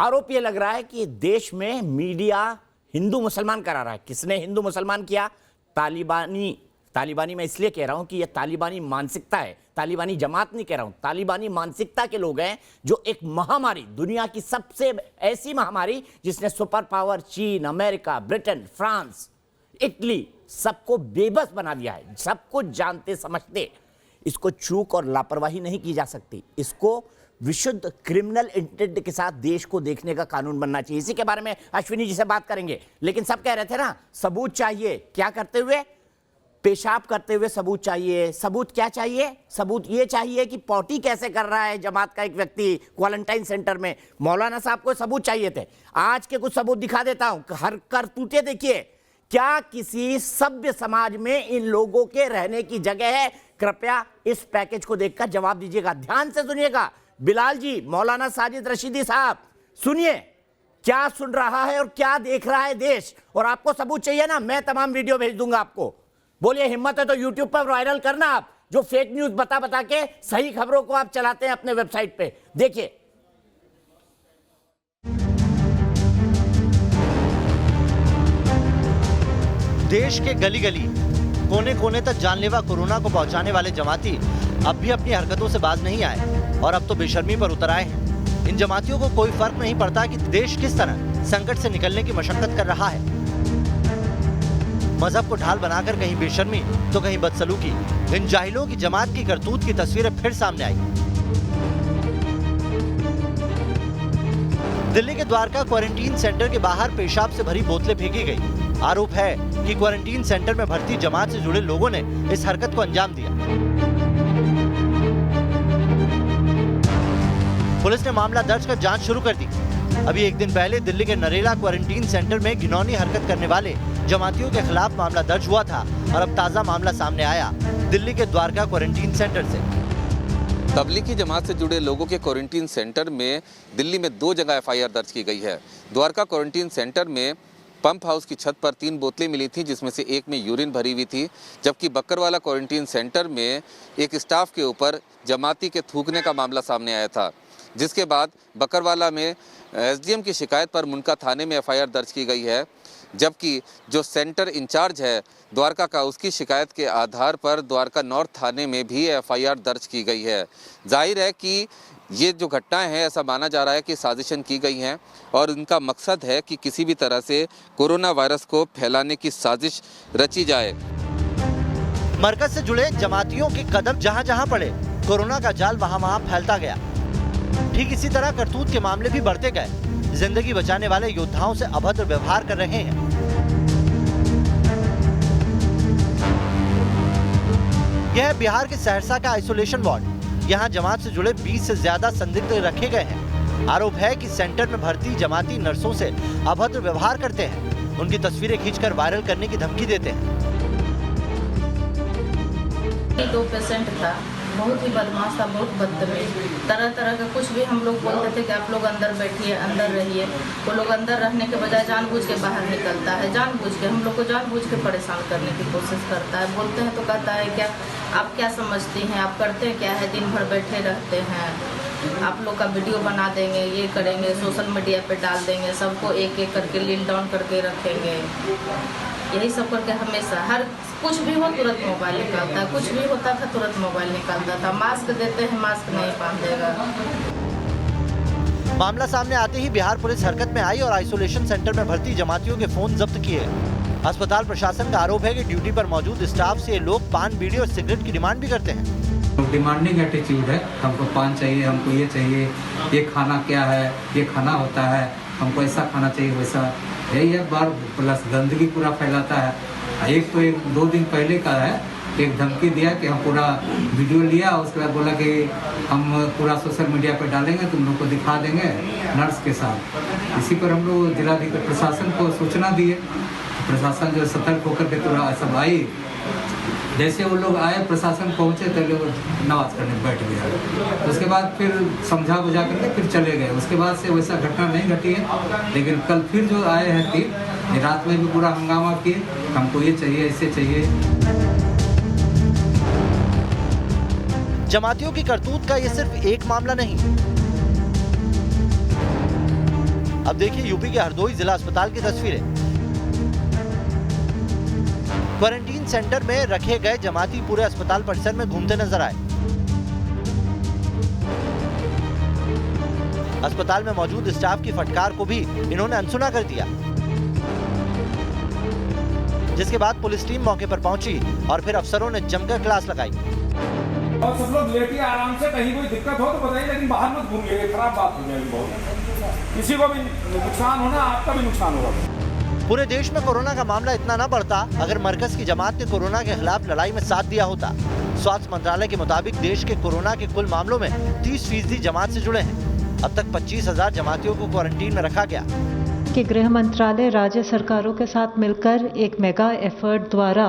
आरोप ये लग रहा है कि देश में मीडिया हिंदू मुसलमान करा रहा है। किसने हिंदू मुसलमान किया? तालिबानी मैं इसलिए कह रहा हूं कि यह तालिबानी मानसिकता है, तालिबानी जमात नहीं कह रहा हूं, तालिबानी मानसिकता के लोग हैं जो एक महामारी, दुनिया की सबसे ऐसी महामारी जिसने सुपर पावर चीन, अमेरिका, ब्रिटेन, फ्रांस, इटली सबको बेबस बना दिया है, सबको जानते समझते। इसको चूक और लापरवाही नहीं की जा सकती, इसको विशुद्ध क्रिमिनल इंटेंट के साथ देश को देखने का कानून बनना चाहिए। इसी के बारे में अश्विनी जी से बात करेंगे। लेकिन सब कह रहे थे ना सबूत चाहिए, क्या करते हुए? पेशाब करते हुए सबूत चाहिए। सबूत क्या चाहिए? सबूत ये चाहिए कि पॉटी कैसे कर रहा है जमात का एक व्यक्ति क्वारंटाइन सेंटर में। मौलाना साहब को सबूत चाहिए थे, आज के कुछ सबूत दिखा देता हूं। हर करतूते देखिए, क्या किसी सभ्य समाज में इन लोगों के रहने की जगह है? कृपया इस पैकेज को देखकर जवाब दीजिएगा, ध्यान से सुनिएगा। बिलाल जी, मौलाना साजिद रशीदी साहब, सुनिए क्या सुन रहा है और क्या देख रहा है देश। और आपको सबूत चाहिए ना, मैं तमाम वीडियो भेज दूंगा आपको। बोलिए हिम्मत है तो यूट्यूब पर वायरल करना। आप जो फेक न्यूज बता बता के सही खबरों को आप चलाते हैं अपने वेबसाइट पे, देखिए। देश के गली गली, कोने कोने तक जानलेवा कोरोना को पहुंचाने वाले जमाती अब भी अपनी हरकतों से बाज नहीं आए और अब तो बेशर्मी पर उतर आए हैं। इन जमातियों को कोई फर्क नहीं पड़ता कि देश किस तरह संकट से निकलने की मशक्कत कर रहा है। मजहब को ढाल बनाकर कहीं बेशर्मी तो कहीं बदसलूकी, इन जाहिलों की जमात की करतूत की तस्वीरें फिर सामने आई। दिल्ली के द्वारका क्वारंटीन सेंटर के बाहर पेशाब से भरी बोतलें फेंकी गई। आरोप है कि क्वारंटीन सेंटर में भर्ती जमात से जुड़े लोगों ने इस हरकत को अंजाम दिया। पुलिस ने मामला दर्ज कर जांच शुरू कर दी। अभी एक दिन पहले दिल्ली के नरेला क्वारंटीन सेंटर में घिनौनी हरकत करने वाले जमातियों के खिलाफ मामला दर्ज हुआ था और अब ताजा मामला सामने आया दिल्ली के द्वारका क्वारंटीन सेंटर से। तबलीगी जमात से जुड़े लोगों के क्वारंटीन सेंटर में दिल्ली में 2 जगह एफआईआर दर्ज की गई है। द्वारका क्वारंटीन सेंटर में पंप हाउस की छत पर 3 बोतलें मिली थी, जिसमें से एक में यूरिन भरी हुई थी, जबकि बक्करवाला क्वारंटीन सेंटर में एक स्टाफ के ऊपर जमाती के थूकने का मामला सामने आया था, जिसके बाद बक्करवाला में एसडीएम की शिकायत पर मुनका थाने में एफआईआर दर्ज की गई है, जबकि जो सेंटर इंचार्ज है द्वारका का, उसकी शिकायत के आधार पर द्वारका नॉर्थ थाने में भी एफआईआर दर्ज की गई है। जाहिर है कि ये जो घटनाएं हैं, ऐसा माना जा रहा है कि साजिशन की गई हैं और इनका मकसद है कि किसी भी तरह से कोरोना वायरस को फैलाने की साजिश रची जाए। मरकज से जुड़े जमातियों के कदम जहां जहां पड़े, कोरोना का जाल वहां वहां फैलता गया। ठीक इसी तरह करतूत के मामले भी बढ़ते गए। जिंदगी बचाने वाले योद्धाओं से अभद्र व्यवहार कर रहे हैं। यह है बिहार के सहरसा का आइसोलेशन वार्ड। यहाँ जमात से जुड़े 20 से ज्यादा संदिग्ध रखे गए हैं। आरोप है कि सेंटर में भर्ती जमाती नर्सों से अभद्र व्यवहार करते हैं, उनकी तस्वीरें खींचकर वायरल करने की धमकी देते हैं। 2 पेशेंट था, बहुत ही बदमाश था, बहुत बदतमीज, तरह तरह का कुछ भी हम लोग बोलते थे कि आप लोग अंदर बैठिए, अंदर रहिए। वो लोग अंदर रहने के बजाय जानबूझ के बाहर निकलता है, जानबूझ के हम लोग को जानबूझ के परेशान करने की कोशिश करता है। बोलते हैं तो कहता है क्या आप क्या समझती हैं, आप करते क्या है, दिन भर बैठे रहते हैं, आप लोग का वीडियो बना देंगे, ये करेंगे, सोशल मीडिया पे डाल देंगे, सबको एक एक करके लील डाउन करके रखेंगे। यही सब करके हमेशा हर कुछ भी हो तुरंत मोबाइल निकालता है, कुछ भी होता था तुरंत मोबाइल निकालता था। मास्क देते हैं, मास्क नहीं बांधेगा। मामला सामने आते ही बिहार पुलिस हरकत में आई और आइसोलेशन सेंटर में भर्ती जमातियों के फोन जब्त किए। अस्पताल प्रशासन का आरोप है कि ड्यूटी पर मौजूद स्टाफ से ये लोग पान, बीड़ी और सिगरेट की डिमांड भी करते हैं। डिमांडिंग एटीट्यूड है, हमको पान चाहिए, हमको ये चाहिए, ये खाना क्या है, ये खाना होता है, हमको ऐसा खाना चाहिए, वैसा। यही है बार प्लस गंदगी पूरा फैलाता है। एक तो 2 दिन पहले का है, एक धमकी दिया कि हम पूरा वीडियो लिया, उसके बाद बोला कि हम पूरा सोशल मीडिया पर डालेंगे, तुम लोग को दिखा देंगे नर्स के साथ। इसी पर हम लोग जिलाधिकारी प्रशासन को सूचना दिए। प्रशासन जो सतर्क होकर के पूरा सब आई। जैसे वो लोग आए, प्रशासन पहुंचे तो लोग नमाज करने बैठ गया। उसके बाद फिर समझा बुझा करके फिर चले गए। उसके बाद से वैसा घटना नहीं घटी है। लेकिन कल फिर जो आए हैं 3, रात में भी पूरा हंगामा किए, हमको ये चाहिए, ऐसे चाहिए। जमातियों की करतूत का ये सिर्फ एक मामला नहीं। अब देखिए यूपी के हरदोई जिला अस्पताल की तस्वीरें। क्वारंटीन सेंटर में रखे गए जमाती पूरे अस्पताल परिसर में घूमते नजर आए। अस्पताल में मौजूद स्टाफ की फटकार को भी इन्होंने अनसुना कर दिया, जिसके बाद पुलिस टीम मौके पर पहुंची और फिर अफसरों ने जमकर क्लास लगाई। और सब लोग लेटिए आराम से, कहीं कोई दिक्कत हो तो बताइए, लेकिन बाहर मत घूमिए, खराब बात हो जाएगी बहुत, किसी को भी नुकसान होना, आपका भी नुकसान होगा। पूरे देश में कोरोना का मामला इतना न बढ़ता अगर मरकज की जमात ने कोरोना के खिलाफ लड़ाई में साथ दिया होता। स्वास्थ्य मंत्रालय के मुताबिक देश के कोरोना के कुल मामलों में 30% जमात से जुड़े हैं। अब तक 25,000 जमातियों को क्वारंटीन में रखा गया। कि गृह मंत्रालय राज्य सरकारों के साथ मिलकर एक मेगा एफर्ट द्वारा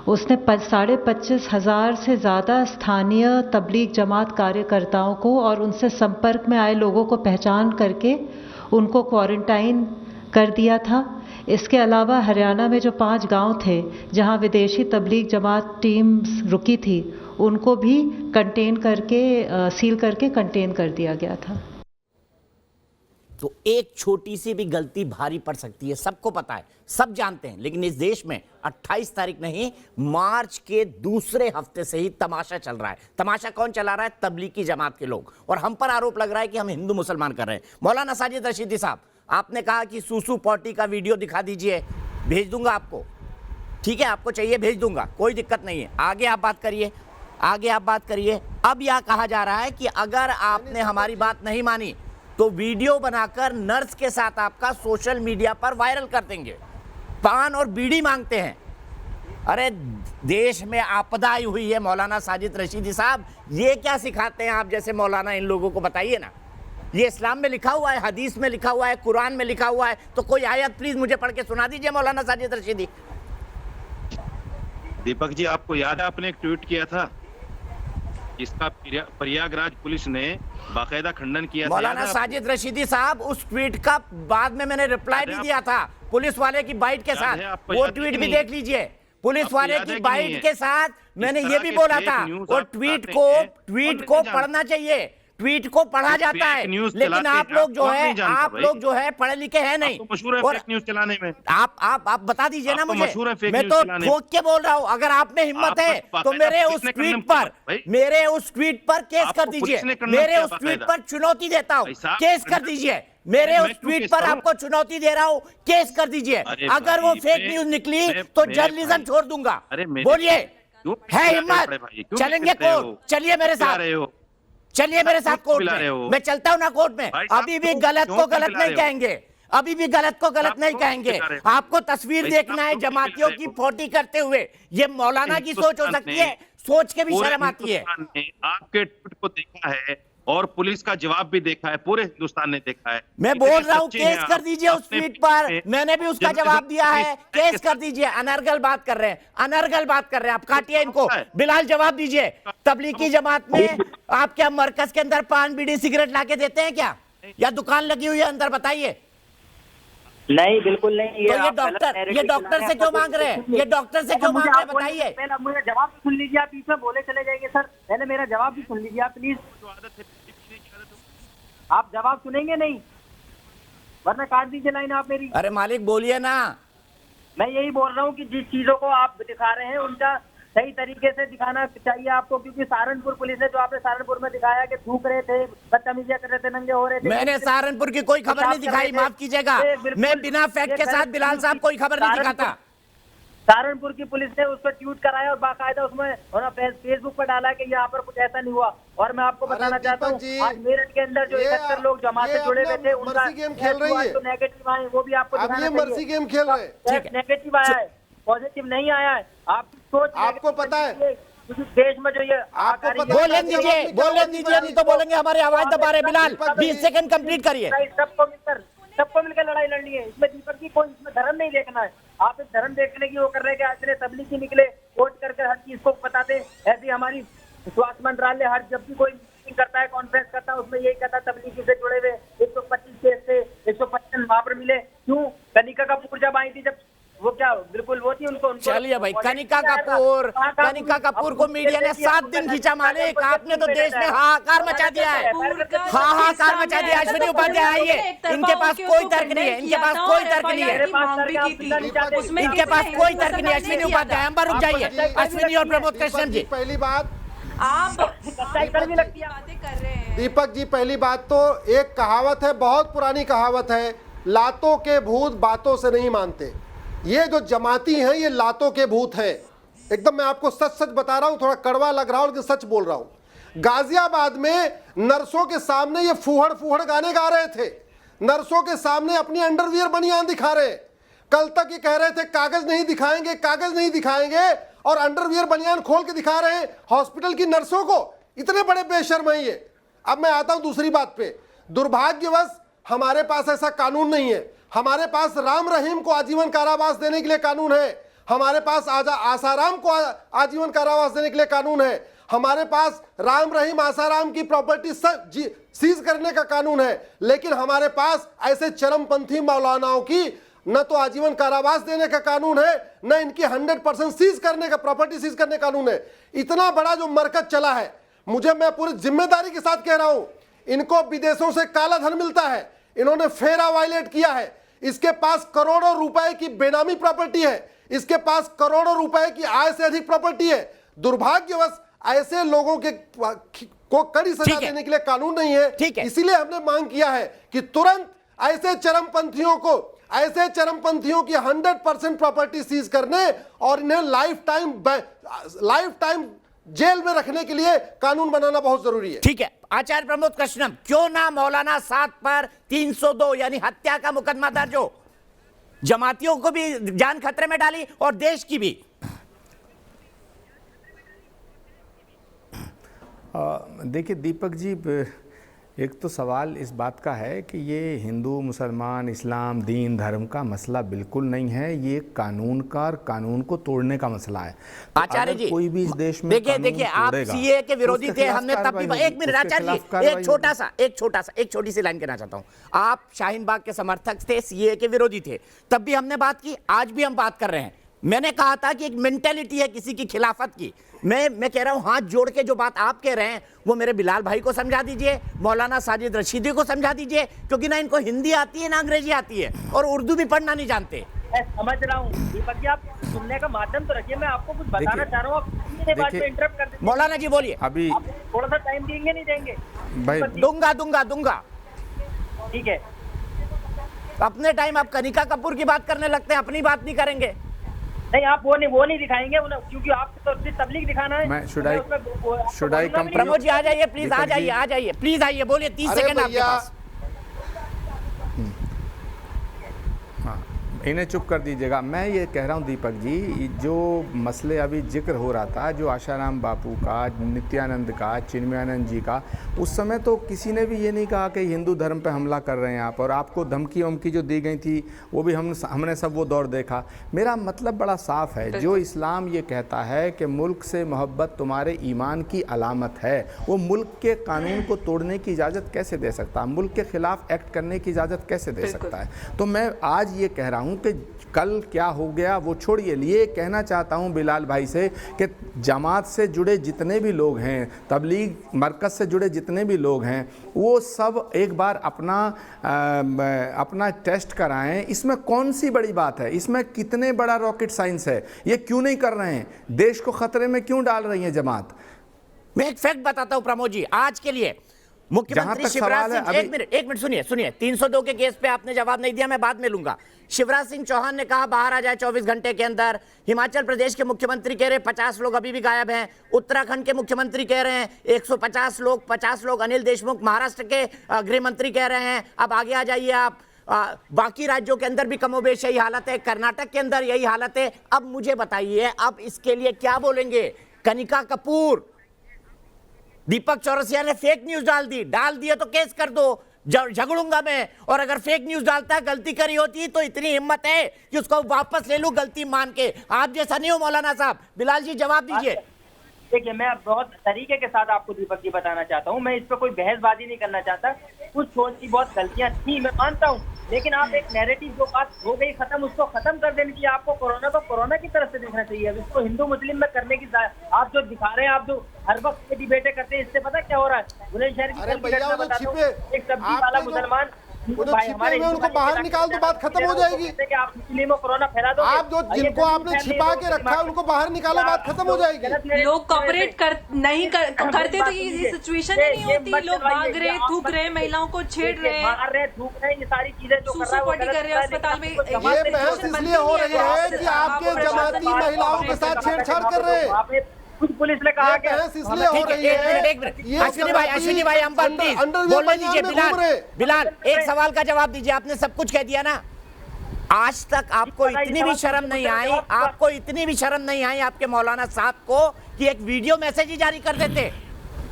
उसने 25,500 से ज़्यादा स्थानीय तबलीग जमात कार्यकर्ताओं को और उनसे संपर्क में आए लोगों को पहचान करके उनको क्वारंटाइन कर दिया था। इसके अलावा हरियाणा में जो 5 गांव थे जहां विदेशी तबलीग जमात टीम रुकी थी, उनको भी कंटेन करके सील करके कंटेन कर दिया गया था। तो एक छोटी सी भी गलती भारी पड़ सकती है, सबको पता है, सब जानते हैं। लेकिन इस देश में 28 तारीख नहीं, मार्च के दूसरे हफ्ते से ही तमाशा चल रहा है। तमाशा कौन चला रहा है? तबलीगी जमात के लोग। और हम पर आरोप लग रहा है कि हम हिंदू मुसलमान कर रहे हैं। मौलाना साजिद रशीदी साहब, आपने कहा कि सूसू पॉटी का वीडियो दिखा दीजिए, भेज दूंगा आपको। ठीक है, आपको चाहिए भेज दूंगा, कोई दिक्कत नहीं है। आगे आप बात करिए, आगे आप बात करिए। अब यह कहा जा रहा है कि अगर आपने हमारी बात नहीं मानी तो वीडियो बनाकर नर्स के साथ आपका सोशल मीडिया पर वायरल कर देंगे। पान और बीड़ी मांगते हैं। अरे देश में आपदा आई हुई है मौलाना साजिद रशीदी साहब, ये क्या सिखाते हैं आप जैसे मौलाना इन लोगों को? बताइए ना। ये इस्लाम में लिखा हुआ है, हदीस में लिखा हुआ है, कुरान में लिखा हुआ है, तो कोई आयत प्लीज मुझे पढ़ के सुना दीजिए मौलाना साजिद रशीदी। दीपक जी, आपको याद है आपने एक ट्वीट किया था इसका प्रयागराज पुलिस ने बाकायदा खंडन किया था? मौलाना साजिद रशीदी साहब, उस ट्वीट का बाद में मैंने रिप्लाई भी दिया था पुलिस वाले की बाइट के साथ, वो ट्वीट भी देख लीजिए। पुलिस वाले की बाइट के साथ मैंने ये भी बोला था, और ट्वीट को पढ़ना चाहिए, ट्वीट को पढ़ा जाता है। लेकिन आप लोग जो है पढ़े लिखे हैं नहीं। मशहूर है फेक न्यूज चलाने में। आप बता दीजिए ना मुझे, मैं तो ठोक के बोल रहा हूँ। अगर आप में हिम्मत है तो मेरे उस ट्वीट पर केस कर दीजिए। मेरे उस ट्वीट पर चुनौती देता हूँ, केस कर दीजिए। मेरे उस ट्वीट पर आपको चुनौती दे रहा हूँ, केस कर दीजिए। अगर वो फेक न्यूज निकली तो जर्नलिज्म छोड़ दूंगा। बोलिए, है हिम्मत? चलेंगे कोर्ट, चलिए मेरे साथ, चलिए मेरे साथ कोर्ट में। मैं चलता हूं ना कोर्ट में। अभी भी गलत को गलत नहीं कहेंगे, अभी भी गलत को गलत नहीं कहेंगे। आपको तस्वीर देखना है जमातियों की फोटी करते हुए। ये मौलाना की सोच हो सकती है, सोच के भी शर्म आती है। आपके ट्वीट को देखा है और पुलिस का जवाब भी देखा है, पूरे हिंदुस्तान ने देखा है। मैं बोल रहा हूँ केस कर दीजिए उस ट्वीट पर, मैंने भी उसका जवाब दिया है। केस कर दीजिए। अनर्गल बात कर रहे हैं, अनर्गल बात कर रहे हैं। आप काटिए इनको। बिलाल जवाब दीजिए, तबलीगी जमात में आप क्या मरकज के अंदर पान बीड़ी सिगरेट लाके देते हैं क्या, या दुकान लगी हुई है अंदर? बताइए। नहीं, बिल्कुल नहीं। तो ये डॉक्टर से क्यों मांग रहे हैं? ये डॉक्टर से क्यों मांग रहे हैं? बताइए। पहले मुझे जवाब भी सुन लीजिए, आप बीच में बोले चले जाएंगे सर। पहले मेरा जवाब भी सुन लीजिए आप प्लीज। आप जवाब सुनेंगे नहीं, वरना काट दीजिए लाइन आप मेरी। अरे मालिक बोलिए ना। मैं यही बोल रहा हूँ कि जिस चीजों को आप दिखा रहे हैं उनका सही तरीके से दिखाना चाहिए आपको, क्योंकि सहारनपुर पुलिस ने जो आपने सहारनपुर में दिखाया कि थूक रहे थे, बदतमीजियां कर रहे थे, नंगे हो रहे थे। मैंने सहारनपुर की कोई खबर नहीं दिखाई, माफ कीजिएगा। मैं बिना फैक्ट के साथ बिलाल साहब कोई खबर नहीं दिखाता। सहारनपुर की पुलिस ने उसको ट्वीट कराया और बाकायदा उसमें फेसबुक पर डाला कि यहाँ पर कुछ ऐसा नहीं हुआ। और मैं आपको बताना चाहता हूँ, आज मेरठ के अंदर जो 71 लोग जमात से जुड़े हुए थे, उनका जो नेगेटिव आए वो भी आपको दिखाना चाहिए। नेगेटिव आया है, पॉजिटिव नहीं आया है। आपकी सोच आपको पता है देश में जो ये आपको बोलने दीजिए, नहीं तो बोलेंगे हमारी आवाज दबा रहे। बिलाल 20 सेकंड कंप्लीट करिए। सबको मिलकर लड़ाई लड़नी है। इसमें दीपक जी कोई इसमें धर्म नहीं देखना है। आप इस धर्म देखने की वो कर रहे हैं कि इतने तबलीगी निकले, वोट करके हर चीज को बताते। ऐसी हमारी स्वास्थ्य मंत्रालय हर जब भी कोई मीटिंग करता है, कॉन्फ्रेंस करता है, उसमें यही कहता है तबलीगी से जुड़े हुए 125 केस थे, 155 वहां पर मिले। क्यों? कनिका कपूर जब आई थी, जब वो क्या बिल्कुल वो थी उनको चलिए भाई, कनिका कपूर को मीडिया ने 7 दिन खींचा मालिक, आपने तो देश में हाहाकार मचा दिया है, हाहाकार मचा दिया। अश्विनी उपाध्याय आइए, इनके पास कोई तर्क नहीं है, इनके पास कोई तर्क नहीं है, इनके पास कोई तर्क नहीं है। अश्विनी उपाध्याय, अंबर रुक जाइए, अश्विनी और प्रमोद कृष्ण जी। पहली बात आप बातें कर रहे हैं दीपक जी, पहली बात तो एक कहावत है, बहुत पुरानी कहावत है, लातों के भूत बातों से नहीं मानते। ये जो जमाती हैं ये लातों के भूत हैं, एकदम मैं आपको सच सच बता रहा हूं, थोड़ा कड़वा लग रहा हूं लेकिन सच बोल रहा हूं। गाजियाबाद में नर्सों के सामने ये फूहड़ फूहड़ गाने गा रहे थे, नर्सों के सामने अपनी अंडरवियर बनियान दिखा रहे। कल तक ये कह रहे थे कागज नहीं दिखाएंगे, कागज नहीं दिखाएंगे, और अंडरवियर बनियान खोल के दिखा रहे हैं हॉस्पिटल की नर्सों को। इतने बड़े बेशर्म हैं ये। अब मैं आता हूं दूसरी बात पे। दुर्भाग्यवश हमारे पास ऐसा कानून नहीं है। हमारे पास राम रहीम को आजीवन कारावास देने के लिए कानून है, हमारे पास आसाराम को आजीवन कारावास देने के लिए कानून है, हमारे पास राम रहीम आसाराम की प्रॉपर्टी सीज करने का कानून है, लेकिन हमारे पास ऐसे चरमपंथी मौलानाओं की न तो आजीवन कारावास देने का कानून है, न इनकी 100% सीज करने का, प्रॉपर्टी सीज करने का कानून है। इतना बड़ा जो मरकज चला है, मैं पूरी जिम्मेदारी के साथ कह रहा हूं, इनको विदेशों से काला धन मिलता है, इन्होंने फेरा वायलेट किया है, इसके पास करोड़ों रुपए की बेनामी प्रॉपर्टी है, इसके पास करोड़ों रुपए की आय से अधिक प्रॉपर्टी है। दुर्भाग्यवश ऐसे लोगों के को कड़ी सजा देने के लिए कानून नहीं है। इसीलिए हमने मांग किया है कि तुरंत ऐसे चरमपंथियों की 100% प्रॉपर्टी सीज करने और इन्हें लाइफ टाइम जेल में रखने के लिए कानून बनाना बहुत जरूरी है। ठीक है, आचार्य प्रमोद कृष्णम, क्यों ना मौलाना साद पर 302 यानी हत्या का मुकदमा दर्ज हो, जमातियों को भी जान खतरे में डाली और देश की भी। देखिए दीपक जी, एक तो सवाल इस बात का है कि ये हिंदू मुसलमान इस्लाम दीन धर्म का मसला बिल्कुल नहीं है, ये कानून का और कानून को तोड़ने का मसला है। आचार्य जी, कोई भी इस देश में देखिए आप सीए के विरोधी थे, हमने तब भी। एक मिनट आचार्य जी, एक छोटी सी लाइन कहना चाहता हूं। आप शाहीन बाग के समर्थक थे, सीए के विरोधी थे, तब भी हमने बात की, आज भी हम बात कर रहे हैं। मैंने कहा था कि एक मेंटेलिटी है किसी की खिलाफत की। मैं कह रहा हूं, हाथ जोड़ के जो बात आप कह रहे हैं वो मेरे बिलाल भाई को समझा दीजिए, मौलाना साजिद रशीदी को समझा दीजिए, क्योंकि ना इनको हिंदी आती है ना अंग्रेजी आती है और उर्दू भी पढ़ना नहीं जानते। मैं समझ रहा हूँ दीपक जी, आप सुनने का माध्यम तो रखिए, मैं आपको कुछ बताना चाह रहा हूँ, आप बात में इंटरप्ट कर देंगे। मौलाना जी बोलिए। अभी थोड़ा सा टाइम देंगे नहीं देंगे? भाई दूंगा। ठीक है, अपने टाइम आप कनिका कपूर की बात करने लगते हैं, अपनी बात नहीं करेंगे। नहीं, आप वो नहीं दिखाएंगे, क्योंकि आपको तो तबलीग दिखाना है। मैं शुड आई प्रमोद जी आ जाइए प्लीज, आ जाइए प्लीज, आइए, बोलिए, 30 सेकंड आपके पास। इन्हें चुप कर दीजिएगा। मैं ये कह रहा हूँ दीपक जी, जो मसले अभी जिक्र हो रहा था, जो आशाराम बापू का, नित्यानंद का, चिन्मयानंद जी का, उस समय तो किसी ने भी ये नहीं कहा कि हिंदू धर्म पे हमला कर रहे हैं आप, और आपको धमकी वमकी जो दी गई थी वो भी हमने सब वो दौर देखा। मेरा मतलब बड़ा साफ है, जो इस्लाम ये कहता है कि मुल्क से मोहब्बत तुम्हारे ईमान की अलामत है, वो मुल्क के कानून को तोड़ने की इजाज़त कैसे दे सकता है, मुल्क के ख़िलाफ़ एक्ट करने की इजाज़त कैसे दे सकता है। तो मैं आज ये कह रहा हूँ कि कल क्या हो गया वो छोड़िए, ये कहना चाहता हूं बिलाल भाई से कि जमात से जुड़े जितने भी लोग हैं, तबलीग मरकज़ से जुड़े जितने भी लोग हैं, वो सब एक बार अपना टेस्ट कराएं। इसमें कौन सी बड़ी बात है, इसमें कितने बड़ा रॉकेट साइंस है, ये क्यों नहीं कर रहे हैं, देश को खतरे में क्यों डाल रही है जमात। मैं एक फैक्ट बताता हूं प्रमोद जी, आज के लिए मुख्यमंत्री शिवराज सिंह, एक मिनट सुनिए, 302 के केस पे आपने जवाब नहीं दिया, मैं बाद में लूंगा। शिवराज सिंह चौहान ने कहा बाहर आ जाए 24 घंटे के अंदर। हिमाचल प्रदेश के मुख्यमंत्री कह रहे हैं 50 लोग अभी भी गायब हैं। उत्तराखंड के मुख्यमंत्री कह रहे हैं 150 लोग, 50 लोग। अनिल देशमुख महाराष्ट्र के गृह मंत्री कह रहे हैं अब आगे आ जाइए आप। बाकी राज्यों के अंदर भी कमोबेश यही हालत है, कर्नाटक के अंदर यही हालत है। अब मुझे बताइए, अब इसके लिए क्या बोलेंगे? कनिका कपूर, दीपक चौरसिया ने फेक न्यूज डाल दिए तो केस कर दो, झगड़ूंगा मैं। और अगर फेक न्यूज डालता है, गलती करी होती तो इतनी हिम्मत है कि उसको वापस ले लूं गलती मान के। आप जैसा नहीं हो मौलाना साहब। बिलाल जी जवाब दीजिए। देखिए, मैं बहुत तरीके के साथ आपको दीपक जी बताना चाहता हूँ, मैं इस पर कोई बहसबाजी नहीं करना चाहता। कुछ छोटी बहुत गलतियां थी, मैं मानता हूँ, लेकिन आप एक नैरेटिव जो बात हो गई खत्म, उसको खत्म कर देनी चाहिए। आपको कोरोना को कोरोना की तरफ से देखना चाहिए। अब इसको हिंदू मुस्लिम में करने की आप जो दिखा रहे हैं, आप जो हर वक्त डिबेटें करते हैं, इससे पता क्या हो रहा है? बुलंदशहर की एक सब्जी वाला मुसलमान उनको बाहर निकाल दो, बात खत्म हो जाएगी। आप मुस्लिमों कोरोना फैला दो, आप जो जिनको आपने छिपा के रखा है उनको बाहर निकालो, बात खत्म हो जाएगी। लोग कॉपरेट करते तो ये सिचुएशन ही नहीं होती। लोग भाग रहे, थूक रहे, महिलाओं को छेड़ रहे, मार रहे, थूक रहे, ये सारी चीजें जो कर रहे हैं अस्पताल में। ये बहस इसलिए हो रही है कि आपके जमाती महिलाओं के साथ छेड़छाड़ कर रहे हैं। कुछ पुलिस ने कहा कि इसलिए हो रही है। अश्विनी भाई हम पर प्लीज बोलने दीजिए। बिलाल एक सवाल का जवाब दीजिए। आपने सब कुछ कह दिया ना। आज तक आपको इतनी भी शर्म नहीं आई, आपको इतनी भी शर्म नहीं आई आपके मौलाना साहब को कि एक वीडियो मैसेज ही जारी कर देते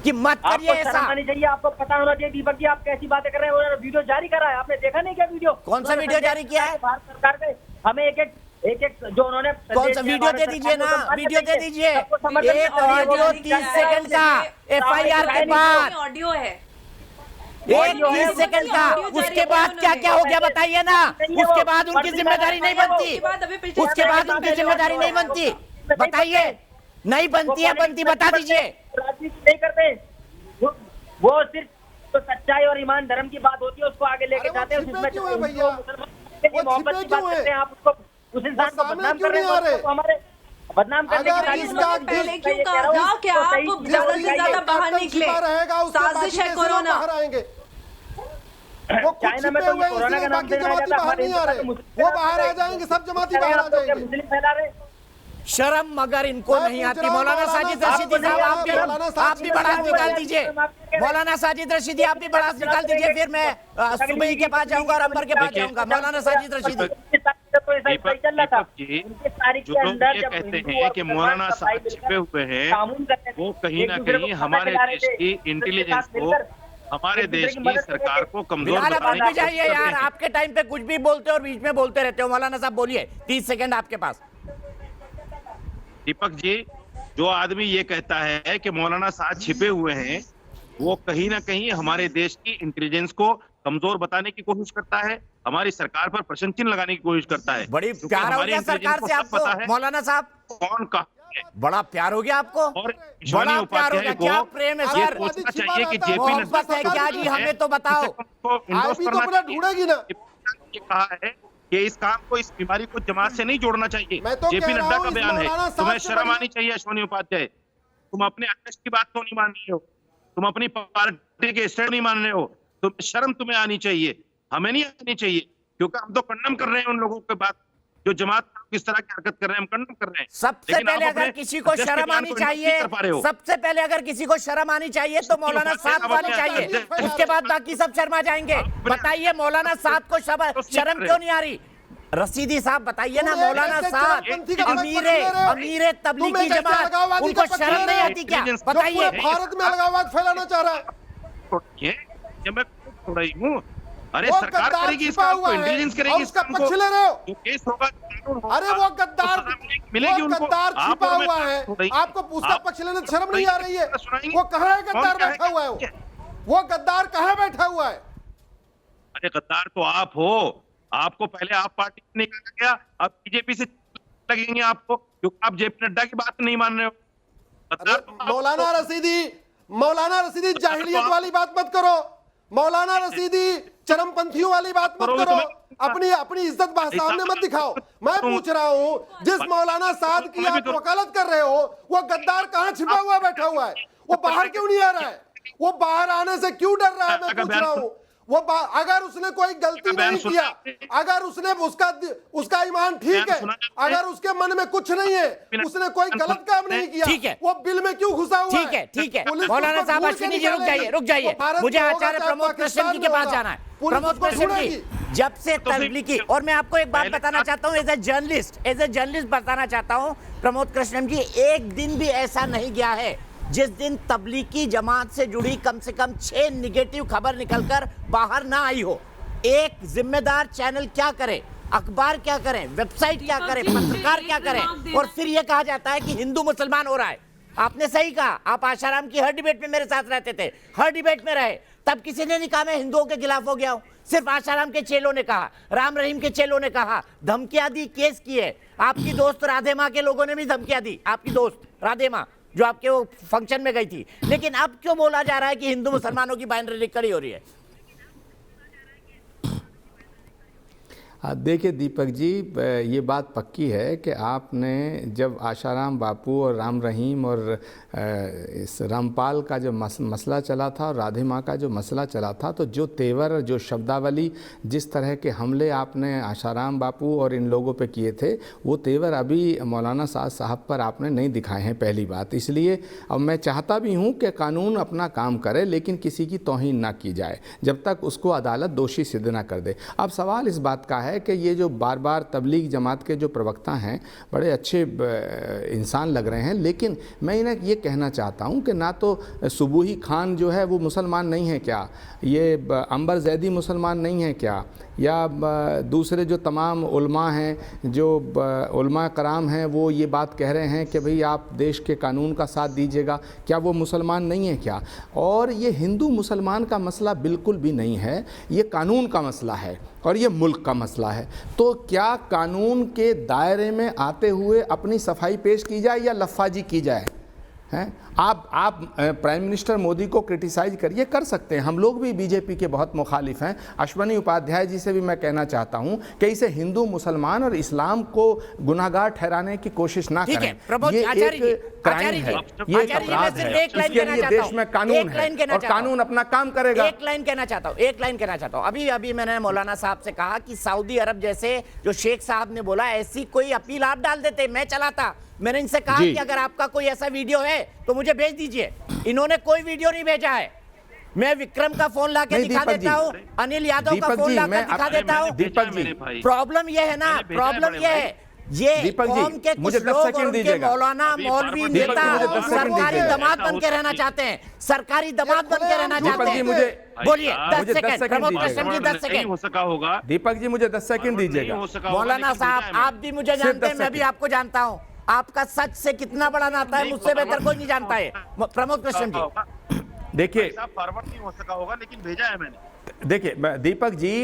कि मत करिए ऐसा। आनी चाहिए, आपको पता होना चाहिए दीपक जी आप कैसी बातें कर रहे हैं। उन्होंने वीडियो जारी करा है, आपने देखा नहीं क्या वीडियो? कौन सा वीडियो जारी किया है? भारत सरकार के हमें एक जो उन्होंने कौन सा वीडियो दे दीजिए ना, वीडियो दे दीजिए। एक ऑडियो 30 सेकंड का FIR के बाद ऑडियो है, एक 30 सेकंड का। उसके बाद क्या क्या हो गया बताइए ना। उसके बाद उनकी जिम्मेदारी नहीं बनती, उसके बाद उनकी जिम्मेदारी नहीं बनती। बताइए, नहीं बनती है, बनती बता दीजिए। राजनीति नहीं करते वो सिर्फ तो सच्चाई और ईमान धर्म की बात होती है, उसको आगे लेके जाते हैं। मोहब्बत की बात करते हैं, आप उसको उस इंसान को बदनाम कर रहे हैं, तो हमारे बदनाम करने की पहले क्यों कहा था कि आप ज्यादा से ज्यादा बाहर निकले, साजिश है कोरोना। चाइना में तो कोरोना का नाम से वो बाहर आ जाएंगे, सब जमाती बाहर आ जाएंगे। मुस्लिम फैला रहे। शर्म मगर इनको नहीं आती। मौलाना साजिद रशीदी साहब आप भी बड़ा निकाल दीजिए। मौलाना साजिद रशीदी आप भी बड़ा निकाल दीजिए, फिर मैं सुबह के पास जाऊंगा और अंबर के पास जाऊंगा। मौलाना साजिद रशीदी दीपक जी, जो लोग ये कहते हैं कि मौलाना साहब छिपे हुए हैं, वो कहीं ना कहीं हमारे देश की इंटेलिजेंस को, हमारे देश की सरकार को कमजोर बनाने की चाहिए। यार आपके टाइम पे कुछ भी बोलते और बीच में बोलते रहते हो। मौलाना साहब बोलिए, 30 सेकंड आपके पास। दीपक जी, जो आदमी ये कहता है कि मौलाना साहब छिपे हुए हैं, वो कहीं ना कहीं हमारे देश की इंटेलिजेंस को कमजोर बताने की कोशिश करता है, हमारी सरकार पर प्रश्न चिन्ह लगाने की कोशिश करता है। बड़ी प्यार हो गया सरकार से आपको मौलाना साहब। कौन कहा बड़ा प्यार हो गया आपको? और ईशानी उपाध्याय को क्या प्रेम है सर? सोचना चाहिए कि जेपी मोहब्बत है क्या जी? हमें तो बताओ। ढूंढेगी ना। ये कहा है कि इस काम को, इस बीमारी को जमात से नहीं जोड़ना चाहिए। जेपी नड्डा का बयान है। तुम्हें शर्म आनी चाहिए अश्विनी उपाध्याय। तुम अपने अध्यक्ष की बात तो नहीं मान रहे हो, तुम अपनी पार्टी के स्टैंड नहीं मान रहे हो, तो शर्म तुम्हें आनी चाहिए, हमें नहीं आनी चाहिए। क्योंकि हम तो कंडम कर रहे हैं उन लोगों के बात जो जमात किस तरह की हरकत कर रहे हैं, हम कंडम कर रहे हैं। सबसे पहले अगर किसी को शर्म आनी चाहिए, सबसे पहले अगर किसी को शर्म आनी चाहिए तो मौलाना साहब को आनी चाहिए। उसके बाद बाकी सब शर्मा जाएंगे। बताइए मौलाना साहब को शर्म क्यों नहीं आ रही? रशीदी साहब बताइए ना। मौलाना साहब अमीर तबलीगी जमात, उनको शर्म नहीं आती क्या? बताइए। भारत में अलगाववाद फैलाना चाह रहा है। ये मैं बोल रही हूँ। अरे सरकार करेगी इस काम को, इंटेलिजेंस करेगी इस काम को, जो केस होगा। अरे वो गद्दार मिलेगी उनको। छिपा हुआ है, आपको उसका पक्ष लेने शर्म नहीं आ रही है? वो कहाँ है गद्दार बैठा हुआ है? वो गद्दार कहाँ बैठा हुआ है? अरे गद्दार तो आप हो। आपको पहले आप पार्टी से निकाला गया, अब बीजेपी से लगेंगे आपको, क्योंकि आप जेपी नड्डा की बात नहीं मान रहे हो। मौलाना रशीदी जाहिलियत वाली बात मत करो। मौलाना रशीदी चरमपंथियों वाली बात मत करो। अपनी इज्जत सामने मत दिखाओ। मैं पूछ रहा हूँ, जिस मौलाना साहब की आप वकालत कर रहे हो, वो गद्दार कहाँ छिपा हुआ बैठा हुआ है? वो बाहर क्यों नहीं आ रहा है? वो बाहर आने से क्यों डर रहा है? मैं पूछ रहा हूँ। वो अगर उसने कोई गलती नहीं किया, अगर उसने उसका ईमान ठीक है, अगर उसके मन में कुछ नहीं है, उसने कोई गलत काम नहीं किया, वो बिल में क्यों घुसा हुआ है? ठीक है। मौलाना साहब अश्विनी जी रुक जाइए। मुझे आचार्य प्रमोद कृष्ण जी के पास जाना है। प्रमोद कृष्ण जी, जब से तबलीगी, और मैं आपको एक बात बताना चाहता हूँ एज ए जर्नलिस्ट बताना चाहता हूँ प्रमोद कृष्ण जी, एक दिन भी ऐसा नहीं गया है जिस दिन तबलीगी जमात से जुड़ी कम से कम 6 निगेटिव खबर निकलकर बाहर ना आई हो। एक जिम्मेदार चैनल क्या करे, अखबार क्या करें, वेबसाइट क्या करें, पत्रकार क्या करें, और फिर यह कहा जाता है कि हिंदू मुसलमान हो रहा है। आपने सही कहा, आप आशाराम की हर डिबेट में मेरे साथ रहते थे, हर डिबेट में रहे, तब किसी ने नहीं कहा मैं हिंदुओं के खिलाफ हो गया हूं। सिर्फ आशाराम के चेलों ने कहा, राम रहीम के चेलों ने कहा, धमकियां दी, केस किए। आपकी दोस्त राधे माँ के लोगों ने भी धमकियां दी, आपकी दोस्त राधे माँ जो आपके वो फंक्शन में गई थी। लेकिन अब क्यों बोला जा रहा है कि हिंदू मुसलमानों की बाइनरी खड़ी हो रही है? देखिए दीपक जी, ये बात पक्की है कि आपने जब आशाराम बापू और राम रहीम और इस रामपाल का जो मसला चला था और राधे माँ का जो मसला चला था, तो जो तेवर, जो शब्दावली, जिस तरह के हमले आपने आशाराम बापू और इन लोगों पे किए थे, वो तेवर अभी मौलाना साहब पर आपने नहीं दिखाए हैं, पहली बात। इसलिए अब मैं चाहता भी हूँ कि कानून अपना काम करे, लेकिन किसी की तौहीन ना की जाए जब तक उसको अदालत दोषी सिद्ध ना कर दे। अब सवाल इस बात का है कि ये जो बार बार तबलीग जमात के जो प्रवक्ता हैं बड़े अच्छे इंसान लग रहे हैं, लेकिन मैं इन्हें ये कहना चाहता हूँ कि ना तो सुबूही खान जो है वो मुसलमान नहीं है क्या, ये अंबर जैदी मुसलमान नहीं है क्या, या दूसरे जो तमाम उलमा हैं, जो उलमा कराम हैं, वो ये बात कह रहे हैं कि भाई आप देश के कानून का साथ दीजिएगा, क्या वो मुसलमान नहीं है क्या? और ये हिंदू मुसलमान का मसला बिल्कुल भी नहीं है, ये कानून का मसला है और ये मुल्क का मसला है। तो क्या कानून के दायरे में आते हुए अपनी सफाई पेश की जाए या लफाजी की जाए? हैं आप प्राइम मिनिस्टर मोदी को क्रिटिसाइज करिए, कर सकते हैं, हम लोग भी बीजेपी के बहुत मुखालिफ हैं। अश्वनी उपाध्याय जी से भी मैं कहना चाहता हूं कि इसे हिंदू मुसलमान और इस्लाम को गुनाहगार ठहराने की कोशिश ना करें। ये एक क्राइम है, ये एक अपराध है, इसके लिए देश में कानून है और कानून अपना काम करेगा। एक लाइन कहना चाहता हूँ, अभी मैंने मौलाना साहब से कहा कि सऊदी अरब जैसे जो शेख साहब ने बोला, ऐसी कोई अपील आप डाल देते, मैं चलाता। मैंने इनसे कहा कि अगर आपका कोई ऐसा वीडियो है तो मुझे भेज दीजिए। इन्होंने कोई वीडियो नहीं भेजा है। मैं विक्रम का फोन लाके दिखा देता हूँ, अनिल यादव का फोन लाकर दिखा देता हूँ। दीपक जी, प्रॉब्लम ये है ना, प्रॉब्लम ये है, ये कौम के कुछ लोग और उनके मौलाना मौलवी नेता सरकारी दामाद बन के रहना चाहते हैं, सरकारी दामाद बन के रहना चाहते हैं। बोलिए 10 सेकंड, प्रमोद कश्यप जी 10 सेकंड हो सका होगा। दीपक जी मुझे 10 सेकंड दीजिएगा। मौलाना साहब आप भी मुझे जानते हैं, मैं भी आपको जानता हूँ, आपका सच से कितना बड़ा नाता है मुझसे बेहतर कोई नहीं जानता है। प्रमोद कश्यप जी देखिए, फॉरवर्ड नहीं हो सका होगा, लेकिन भेजा है मैंने। देखिए दीपक जी,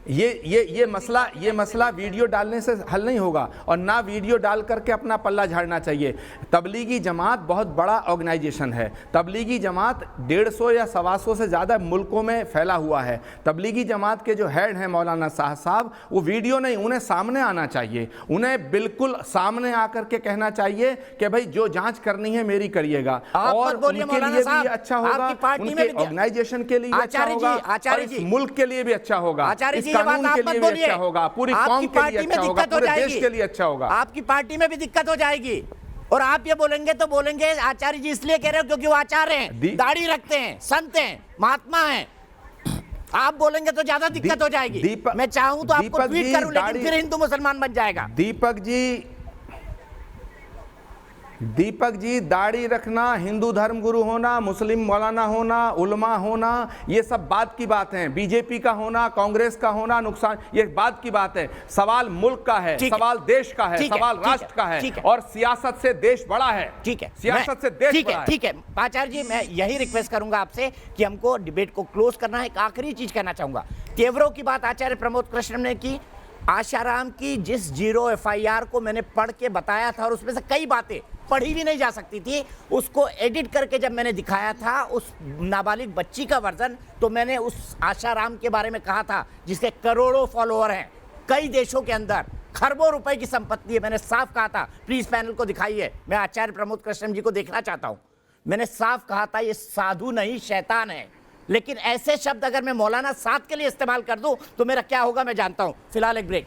ये मसला वीडियो डालने से हल नहीं होगा और ना वीडियो डाल करके अपना पल्ला झाड़ना चाहिए। तबलीगी जमात बहुत बड़ा ऑर्गेनाइजेशन है। तबलीगी जमात 150 या 125 से ज़्यादा मुल्कों में फैला हुआ है। तबलीगी जमात के जो हेड हैं मौलाना साहब, वो वीडियो नहीं, उन्हें सामने आना चाहिए, उन्हें बिल्कुल सामने आकर के कहना चाहिए कि भाई जो जांच करनी है मेरी करिएगा, और उनके लिए भी अच्छा होगा, उनके ऑर्गेनाइजेशन के लिए अच्छा होगा और इस मुल्क के लिए भी अच्छा होगा, कानून के लिए भी अच्छा होगा, पूरी कौम के लिए अच्छा होगा, पूरे देश के लिए अच्छा होगा। आपकी पार्टी में भी दिक्कत हो जाएगी और आप ये बोलेंगे तो बोलेंगे आचार्य जी इसलिए कह रहे हो क्योंकि वो आचार्य हैं, दाढ़ी रखते हैं, संत हैं, महात्मा हैं। आप बोलेंगे तो ज्यादा दिक्कत हो जाएगी। मैं चाहूं तो आपको ट्वीट करूं, लेकिन फिर हिंदू मुसलमान बन जाएगा। दीपक जी, दाढ़ी रखना, हिंदू धर्म गुरु होना, मुस्लिम मौलाना होना, उलमा होना, ये सब बात की बात है। बीजेपी का होना, कांग्रेस का होना नुकसान, ये बात की बात है। सवाल मुल्क का है, सवाल देश का है, सवाल राष्ट्र का है और सियासत से देश बड़ा है। ठीक है, सियासत से देश बड़ा है। ठीक है आचार्य जी, मैं यही रिक्वेस्ट करूंगा आपसे कि हमको डिबेट को क्लोज करना है। एक आखिरी चीज कहना चाहूंगा, तेवरों की बात आचार्य प्रमोद कृष्ण ने की। आशाराम की जिस 0 FIR को मैंने पढ़ के बताया था और उसमें से कई बातें पढ़ी भी नहीं जा सकती थी, उसको एडिट करके जब मैंने दिखाया था उस नाबालिग बच्ची का वर्जन, तो मैंने उस आशाराम के बारे में कहा था जिसके करोड़ों फॉलोअर हैं, कई देशों के अंदर खरबों रुपए की संपत्ति है। मैंने साफ कहा था, प्लीज पैनल को दिखाइए, मैं आचार्य प्रमोद कृष्ण जी को देखना चाहता हूं। मैंने साफ कहा था ये साधु नहीं शैतान है। लेकिन ऐसे शब्द अगर मैं मौलाना साहब के लिए इस्तेमाल कर दूं तो मेरा क्या होगा मैं जानता हूं। फिलहाल एक ब्रेक।